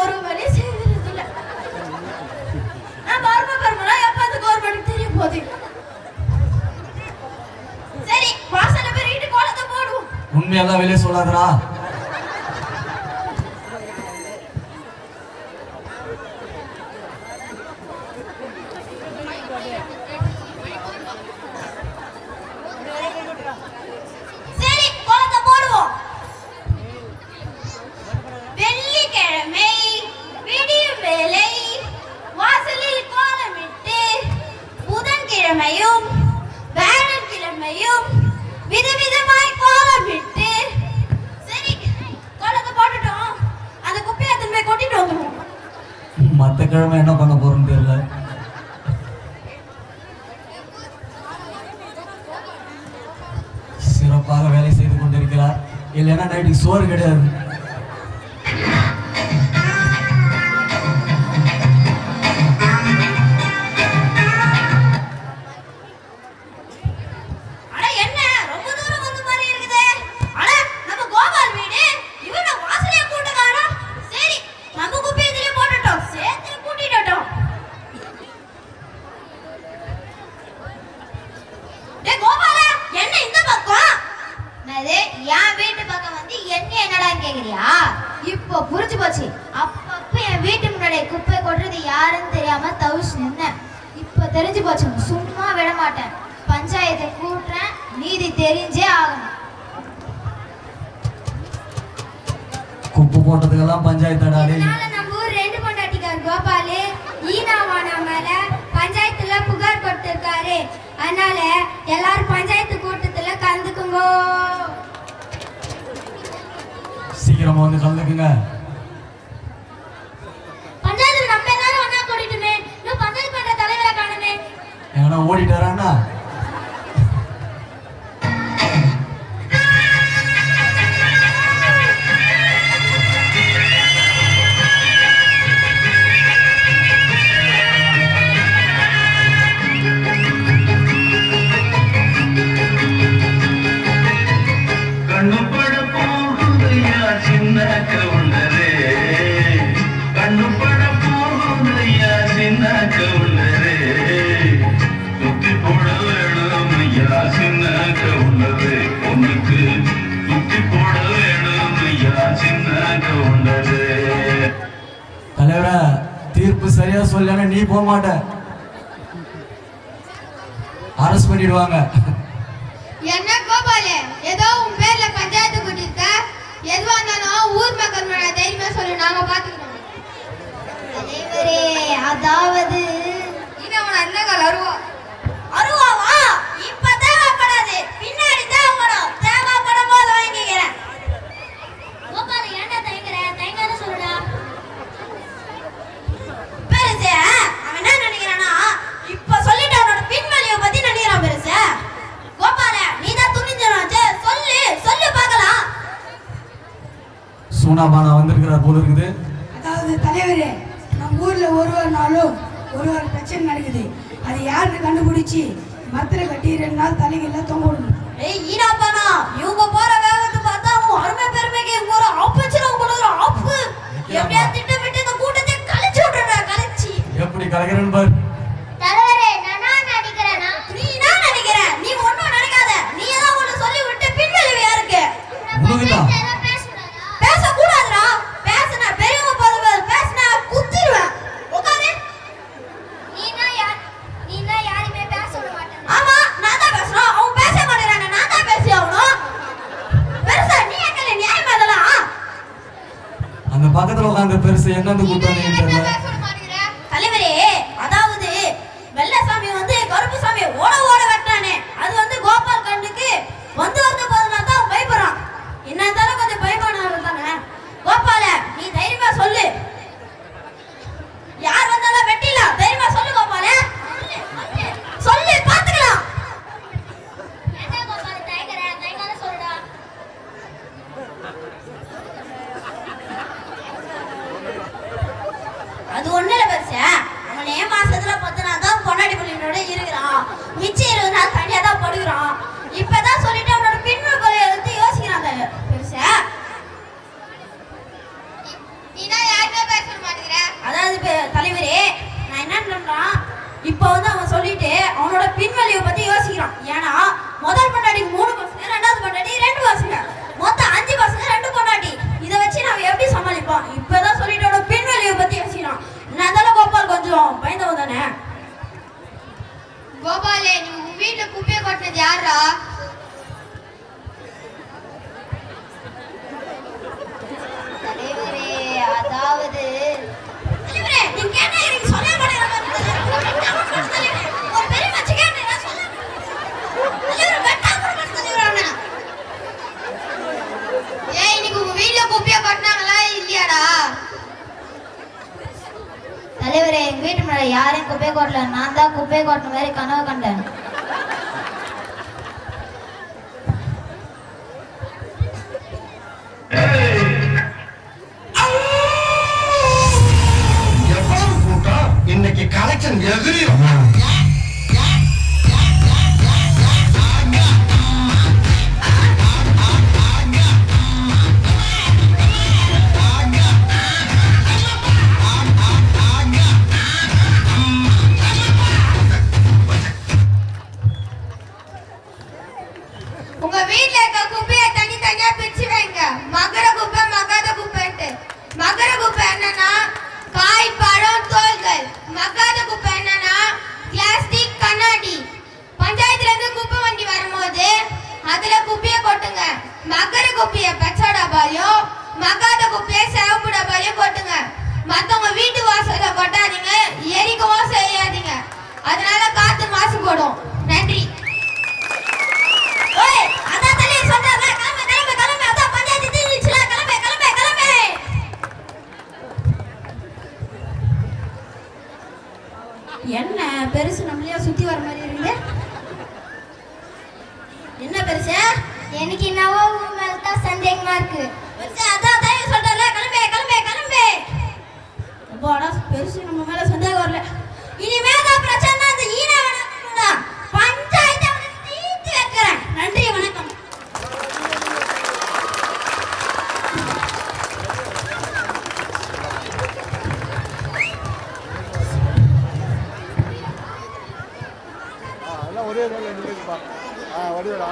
ஒரு வேலை செய்யறது இல்ல. நான் பர்மனா எப்ப அந்த கவர்மெண்ட் தெரிய போகுது. சரி வாசல்ல பெரிய கோலத்தை போடுவோம். உண்மையெல்லாம் வெளியே சொல்லாதடா. மத்த கிழமை என்ன பண்ண போறோம்னு தெரியல. சிறப்பாக வேலை செய்து கொண்டிருக்கிறார். இல்லைன்னா நைட்டுக்கு சோறு கிடையாது. இப்போ புரிஞ்சு போச்சு. அப்பப்ப என் வீட்டு முன்னாடி குப்பை கொட்டுறது யாருன்னு தெரியாம தவிச்சு நின்னேன். இப்ப தெரிஞ்சு போச்சு. சும்மா விட மாட்டேன். பஞ்சாயத்தை கூட்டுறேன். நீதி தெரிஞ்சே ஆகணும். குப்பை போட்டதுக்கெல்லாம் பஞ்சாயத்து. நம்ம ஊர் ரெண்டு பொண்டாட்டிக்கார் கோபாலு ஈனாவானா மேல பஞ்சாயத்துல புகார் கொடுத்திருக்காரு. அதனால எல்லாரும் பஞ்சாயத்து கூட்டத்துல கலந்துக்குங்க. சீக்கிரமா வந்து கலந்துக்குங்க. பஞ்சாயத்துல நம்ம எல்லாரும் ஒண்ணா கூடிட்டுமே. இன்னும் பஞ்சாயத்து பண்ற தலைவரை காணுமே. எங்கனா ஓடிட்டாரான்னா? தலைவரா தீர்ப்பு சரியா சொல்லனா நீ போக மாட்ட. அரெஸ்ட் பண்ணிடுவாங்க. என்ன கோபாலு ஏதோ உன் பேர்ல பஞ்சாயத்து கூட்டிருக்க. எதுவா இருந்தாலும் ஊர் மக்கள் முன்னாடி தைரியமா சொல்லு. நாங்க பாத்துக்கிறோம். தலைவரே அதாவது இன்னவன அண்ணகள் அருவாவா இப்ப தேவைப்படாது. பின்னாடி தேவைப்படும். தேவைப்படும் போது வாங்கிக்கிறேன். கோபாலு ஏன்டா தயங்காத சொல்லுடா. பெருசே அவன் என்ன நினைக்கிறானா இப்ப சொல்லிட்டு அவனோட பின்வழியை பத்தி நினைக்கிறான். பெருசே கோபால நீதான் துணிஞ்சனாச்சே. சொல்லு சொல்லு பார்க்கலாம். சூனாபானா வந்திருக்கிறார் போல இருக்குது. அதாவது தலைவரே நம்ம ஊர்ல ஒரு நாளும் ஒரு பிரச்சனை நடக்குது. அது யாருன்னு கண்டுபிடிச்சு மரத்துல கட்டி 2 நாள் தலைகள்ல தொங்க விடணும். ஏய் ஈனாபானா இவங்க போற வேகத்தை பார்த்தா உன் அருமை பெருமைக்கு இவங்க ஒரு ஆப்பர்ச்சுனிட்டி கொடுக்குற ஆப்பு. எப்படியா திட்டமிட்டு இந்த கூட்டத்தை கழிச்சு விடுறா. கழிச்சு எப்படி கலக்கிறேன்னு பாரு. தலைவரே நான் நினைக்கிறேனா? நீ நான் நினைக்கிறேன். நீ ஒண்ணும் நினைக்காத. நீ ஏதாவது ஒண்ணு சொல்லி விட்டு பின்வழிவு யாருக்கு? உனக்குதான். பேச கூடாதுடா. பேசுனா பெரியவங்க போது பேசுனா குத்திடுவேன். உட்காரு. நீனா யாரையுமே பேச விட மாட்டேன். ஆமா நான் தான் பேசுறேன். அவன் பேச மாட்டேறானே. நான் தான் பேசி ஆகணும். பெருசா நீ ஏக்கல நியாயம் அதெல்லாம். அந்த பக்கத்துல உட்கார்ந்து பெருசு என்னன்னு கூட்டானே தெரியல. தலைவரே அதாவது வெள்ளசாமி வந்து கருப்பு சாமி ஓட ஓட வெட்டானே. அது வந்து கோபால் கண்ணுக்கு வந்து போதுனா தான் பயப்படுறான். என்ன இருந்தாலும் கொஞ்சம் பயமானவர் தானே. கோபால நீ தைரியமா சொல்லு. யார் வந்தாலும் வெட்டிடலாம். தைரியமா சொல்லு கோபால. சொல்லு பாத்துக்கலாம். என்ன கோபால தயங்காத சொல்லுடா. அது ஒண்ணு இல்ல பெருசா. அவனே மாசத்துல 10 நாள் தான் பொண்டாட்டி பிள்ளைங்களோட இருக்கிறான். மிச்சம் 20 நாள் தனியா தான் படுகிறான். இப்பதான் சொல்லிட்டு அவனோட பின்வழி கொலையை எடுத்து யோசிக்கிறான் பெருசா. நீனா யாருமே பேச தலைவரே, நான் என்னன்னா இப்போ வந்து அவன் சொல்லிட்டு அவனோட பின்வழிவை பத்தி யோசிக்கிறான். ஏன்னா முதல் பொண்டாட்டி 3 பசங்க, ரெண்டாவது பொண்டாட்டி 2 பசங்க, மொத்தம் 5 பசங்க 2 பொண்டாட்டி. இதை வச்சு நம்ம எப்படி சமாளிப்போம்? இப்பதான் சொல்லிட்டு அவனோட பின்வழிவை பத்தி யோசிக்கிறான். என்ன இருந்தாலும் கோபால் கொஞ்சம் பயந்தவன் தானே. கோபாலே, நீ உன் வீட்டுல குப்பையை கொட்டினது யாரா? தலைவரே, அதாவது தலைவரே, நீங்க கேட்டா எனக்கு சொல்ல மாட்டேங்கிறீங்க. ஒரு பெரிய மச்சி கேட்டா நான் சொல்ல தலைவரே வெட்டாம தலைவரே. ஏன் இன்னைக்கு உங்க வீட்டுல குப்பையை கொட்டினாங்களா இல்லையாடா? தலைவரே, எங்க வீட்டு முன்னாடி யாரையும் குப்பை கொட்டல. நான் தான் குப்பை கொட்டின மாதிரி கனவு கண்டேன். எவ்வளவு கூட்டம் இன்னைக்கு கலெக்ஷன் எதிரியும். உங்க வீட்டுல இருக்க குப்பையை தனித்தனியா பிரிச்சு வைங்க. மகர குப்பை, மகாத குப்பைன்ட்டு. மகர குப்பை என்னன்னா காய், பழம், தோல்கள். மகாத குப்பை என்னன்னா பிளாஸ்டிக், கண்ணாடி. பஞ்சாயத்துல இருந்து குப்பை வண்டி வரும்போது அதுல குப்பையை கொட்டுங்க. மகர குப்பையை பச்சை டப்பாலையும், மகாத குப்பையை சிவப்பு டப்பாலையும் கொட்டுங்க. மத்தவங்க வீட்டு வாசல்ல கொட்டாதீங்க, எரிக்கவும் செய்யாதீங்க. அதனால காத்து மாசுபடும். நன்றி. ஓய், அதான் தலைவர் சொல்றாங்க. கிளம்பு கிளம்பு கிளம்பு. அதான் பஞ்சாயத்து தீர்ந்துச்சுல. கிளம்பு கிளம்பு கிளம்பு. என்ன பெருசு நம்மளையா சுத்தி வர மாதிரி இருக்குது? என்ன பெருசு? எனக்கு என்னவோ உன் மேல தான் சந்தேகமா இருக்கு. பெருசு அதான் தலைவர் சொல்றாருல. கிளம்பு கிளம்பு கிளம்பு. அப்பாடா, பெருசு நம்ம மேல சந்தேகம் வரல. இனிமே தான் பிரச்சனை அந்த ஈனா வேணாம். பஞ்சாயத்தை தீர்த்து வைக்கிறேன். நன்றி, வணக்கம். ஒரே ரோல் நின்றுப்பா. வடிவேல்